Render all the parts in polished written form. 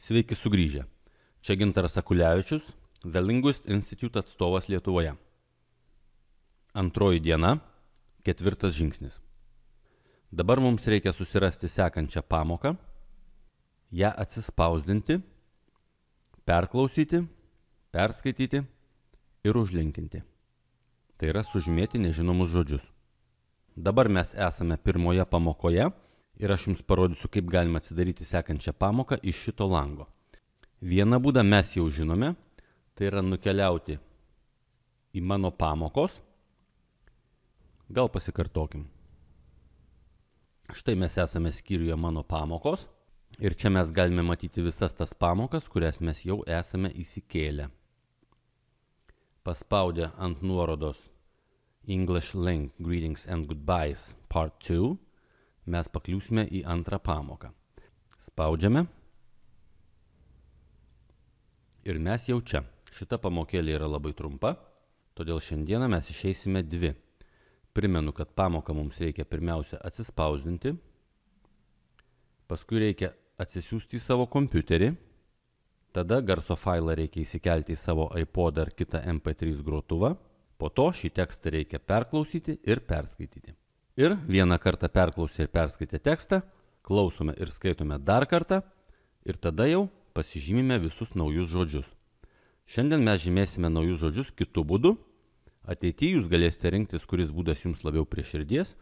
Sveiki sugrįžę. Čia Gintaras Akulevičius, The Linguist Institute atstovas Lietuvoje. Antroji diena, 4 žingsnis. Dabar mums reikia susirasti sekančią pamoką, ją atsispausdinti, perklausyti, perskaityti ir užlinkinti. Tai yra sužymėti nežinomus žodžius. Dabar mes esame pirmoje pamokoje ir aš jums parodysiu, kaip galima atsidaryti sekančią pamoką iš šito lango. Vieną būdą mes jau žinome, tai yra nukeliauti į mano pamokos. Gal pasikartokim. Štai mes esame skyriuje mano pamokos ir čia mes galime matyti visas tas pamokas, kurias mes jau esame įsikėlę. Paspaudę ant nuorodos English Link Greetings and Goodbyes Part 2 mes pakliūsime į antrą pamoką. Spaudžiame ir mes jau čia. Šita pamokėlė yra labai trumpa, todėl šiandieną mes išeisime 2. Primenu, kad pamoką mums reikia pirmiausia atsispausdinti, paskui reikia atsisiųsti į savo kompiuterį, tada garso failą reikia įsikelti į savo iPod ar kitą MP3 grotuvą, po to šį tekstą reikia perklausyti ir perskaityti. Ir vieną kartą perklausę ir perskaitę tekstą, klausome ir skaitome dar kartą ir tada jau pasižymime visus naujus žodžius. Šiandien mes žymėsime naujus žodžius kitų būdų. Ateityje jūs galėsite rinktis, kuris būdas jums labiau prie širdies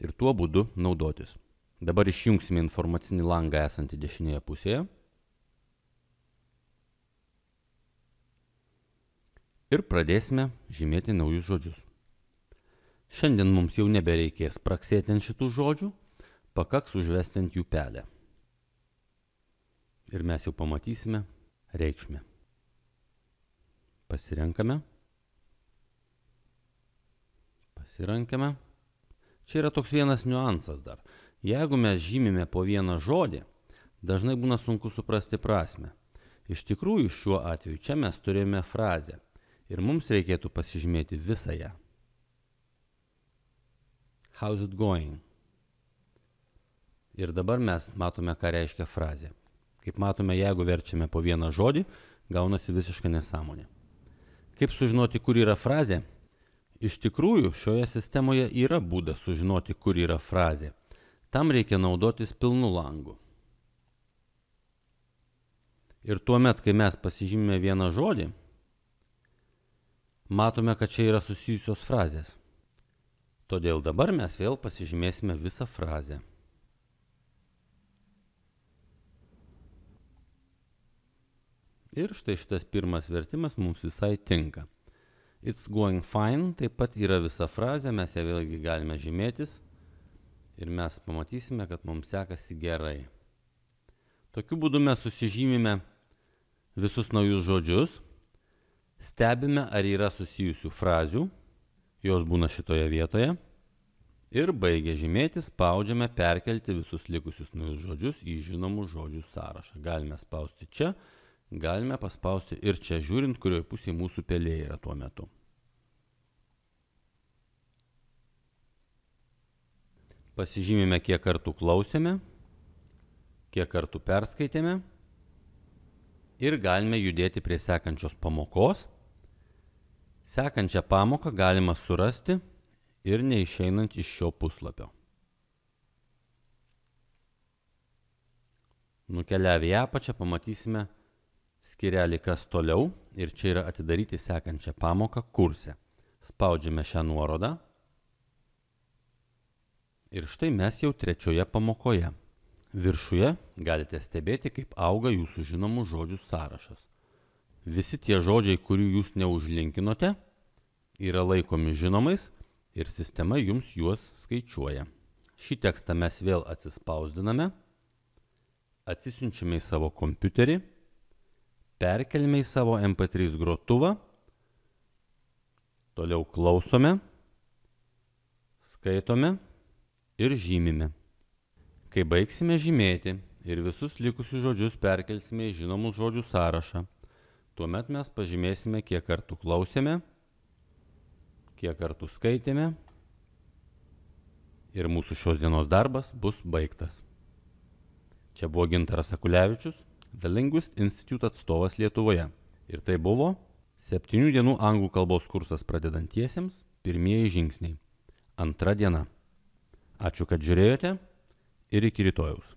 ir tuo būdu naudotis. Dabar išjungsime informacinį langą esantį dešinėje pusėje. Ir pradėsime žymėti naujus žodžius. Šiandien mums jau nebereikės praksėti ant šitų žodžių, pakaks užvesti ant jų pelę. Ir mes jau pamatysime reikšmę. Pasirenkame. Čia yra toks vienas niuansas dar. Jeigu mes žymime po vieną žodį, dažnai būna sunku suprasti prasmę. Iš tikrųjų, šiuo atveju čia mes turėjome frazę ir mums reikėtų pasižymėti visą ją. How's it going? Ir dabar mes matome, ką reiškia frazė. Kaip matome, jeigu verčiame po vieną žodį, gaunasi visiška nesąmonė. Kaip sužinoti, kur yra frazė? Iš tikrųjų, šioje sistemoje yra būdas sužinoti, kur yra frazė. Tam reikia naudotis pilnu langu. Ir tuomet, kai mes pasižymime vieną žodį, matome, kad čia yra susijusios frazės. Todėl dabar mes vėl pasižymėsime visą frazę. Ir štai šitas pirmas vertimas mums visai tinka. It's going fine taip pat yra visa frazė, mes ją vėlgi galime žymėtis ir mes pamatysime, kad mums sekasi gerai. Tokiu būdu mes susižymime visus naujus žodžius, stebime, ar yra susijusių frazių, jos būna šitoje vietoje ir baigę žymėti, spaudžiame perkelti visus likusius naujus žodžius į žinomų žodžių sąrašą. Galime spausti čia, galime paspausti ir čia, žiūrint, kurioje pusėje mūsų pelė yra tuo metu. Pasižymime, kiek kartų klausėme, kiek kartų perskaitėme ir galime judėti prie sekančios pamokos. Sekančią pamoką galima surasti ir neišeinant iš šio puslapio. Nukeliavę į apačią pamatysime skyrelį kas toliau ir čia yra atidaryti sekančią pamoką kurse. Spaudžiame šią nuorodą ir štai mes jau 3 pamokoje. Viršuje galite stebėti, kaip auga jūsų žinomų žodžių sąrašas. Visi tie žodžiai, kurių jūs neužlinkinote, yra laikomi žinomais ir sistema jums juos skaičiuoja. Šį tekstą mes vėl atsispausdiname, atsisiunčiame į savo kompiuterį, perkelime į savo MP3 grotuvą, toliau klausome, skaitome ir žymime. Kai baigsime žymėti ir visus likusius žodžius perkelsime į žinomų žodžių sąrašą, tuomet mes pažymėsime, kiek kartų klausėme, kiek kartų skaitėme ir mūsų šios dienos darbas bus baigtas. Čia buvo Gintaras Akulevičius, The Linguist Institute atstovas Lietuvoje. Ir tai buvo 7 dienų anglų kalbos kursas pradedantiesiems, pirmieji žingsniai. 2 diena. Ačiū, kad žiūrėjote ir iki rytojaus.